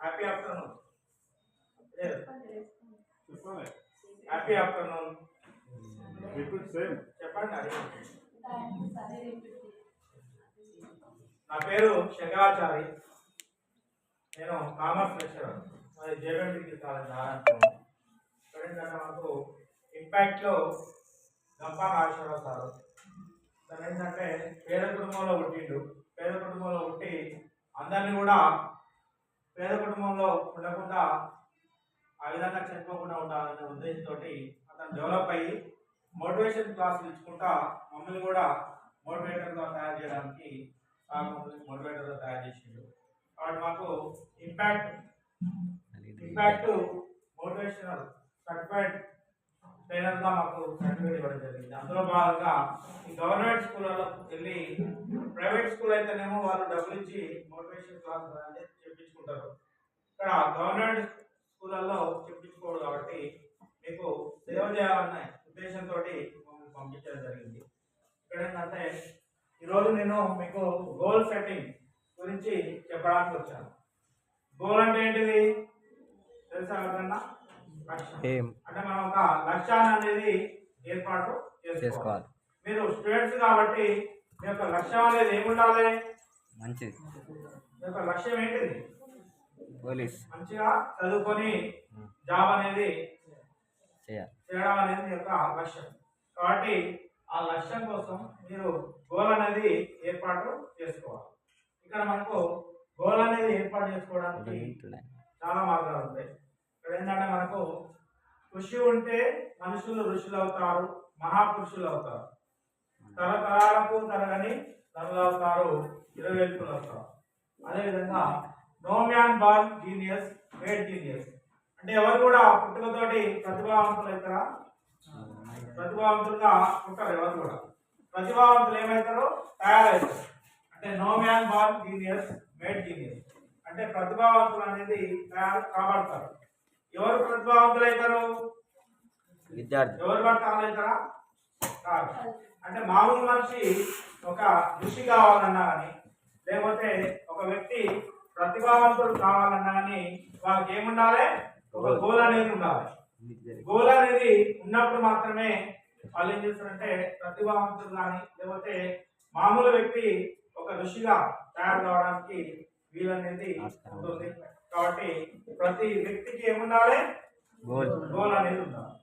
Happy afternoon. Happy afternoon చెప్పండి. నా పేరు శంకరాచారి. నేను కామర్స్ లెక్చరర్. మరి జేబీఎం డిగ్రీ కాలేజ్ నారాయణపురం. ఇక్కడ ఏంటంటే మనకు ఇంపాక్ట్లో గంపా నాగేశ్వరరావు సారు. తను ఏంటంటే పేద కుటుంబంలో పుట్టిండు. పేద కుటుంబంలో పుట్టి అందరినీ కూడా పేద కుటుంబంలో ఉండకుండా ఆ విధంగా చనిపోకుండా ఉండాలనే ఉద్దేశంతో అతను డెవలప్ అయ్యి మోటివేషన్ క్లాసులు ఇచ్చుకుంటా మమ్మల్ని కూడా మోటివేటర్గా తయారు చేయడానికి మోటివేటర్గా తయారు చేసిండు. కాబట్టి మాకు ఇంపాక్ట్ మోటివేషనల్ సర్టిఫైడ్ ట్రైనర్గా మాకు సర్టిఫికేట్ ఇవ్వడం జరిగింది. అందులో భాగంగా ఈ గవర్నమెంట్ స్కూళ్ళలో వెళ్ళి ప్రైవేట్ స్కూల్ అయితేనేమో వాళ్ళు డబ్బులు ఇచ్చి మోటివేషన్ క్లాస్ అనేది చెప్పించుకుంటారు. ఇక్కడ గవర్నమెంట్ స్కూళ్ళల్లో చెప్పించుకోడు కాబట్టి మీకు సేవ చేయాలన్న ఉద్దేశంతో మమ్మల్ని పంపించడం జరిగింది. ఇక్కడ ఏంటంటే ఈరోజు నేను మీకు గోల్ సెట్టింగ్ గురించి చెప్పడానికి వచ్చాను. గోల్ అంటే ఏంటిది తెలుసా ఎవరన్నా? లక్ష్యం అంటే మనం ఒక లక్ష్యాన్ని అనేది ఏర్పాటు చేసుకోవాలి. మీరు స్టూడెంట్స్ కాబట్టి మీ యొక్క లక్ష్యం అనేది ఏముండాలి? మంచిది. మీ యొక్క లక్ష్యం ఏంటిది? మంచిగా చదువుకొని జాబ్ అనేది చేయడం అనేది మీ యొక్క లక్ష్యం. కాబట్టి ఆ లక్ష్యం కోసం మీరు గోల్ అనేది ఏర్పాటు చేసుకోవాలి. ఇక్కడ మనకు గోల్ అనేది ఏర్పాటు చేసుకోవడానికి చాలా మార్గాలు ఉంటాయి. ఇక్కడ ఏంటంటే మనకు కృషి ఉంటే మనుషులు ఋషులు అవుతారు, మహాపురుషులు అవుతారు, తరతరాలకు తరగని తరులు అవుతారు, 20 వెలుపులు అవుతారు. అదేవిధంగా no man born genius made genius అంటే ఎవరు కూడా పుట్టుకతోటి ప్రతిభావంతులు అవుతారా? ప్రతిభావంతులుగా ఉంటారు. ఎవరు కూడా ప్రతిభావంతులు ఏమవుతారో తయారవుతారు. అంటే no man born genius made genius అంటే ప్రతిభావంతులు అనేది తయారు కాబడతారు. ఎవరు ప్రతిభావంతులు అవుతారు? విద్యార్థి. ఎవరు పడితే అవుతారా? కాదు. అంటే మామూలు మనిషి ఒక ఋషి కావాలన్నా కానీ లేకపోతే ఒక వ్యక్తి ప్రతిభావంతుడు కావాలన్నా కానీ వాళ్ళకి ఏముండాలి? ఒక గోల్ అనేది ఉండాలి. గోల్ అనేది ఉన్నప్పుడు మాత్రమే వాళ్ళు ఏం చేస్తారంటే ప్రతిభావంతులు కానీ లేకపోతే మామూలు వ్యక్తి ఒక ఋషిగా తయారు కావడానికి వీలనేది ఉంటుంది. కాబట్టి ప్రతి వ్యక్తికి ఏముండాలి? గోల్ అనేది ఉండాలి.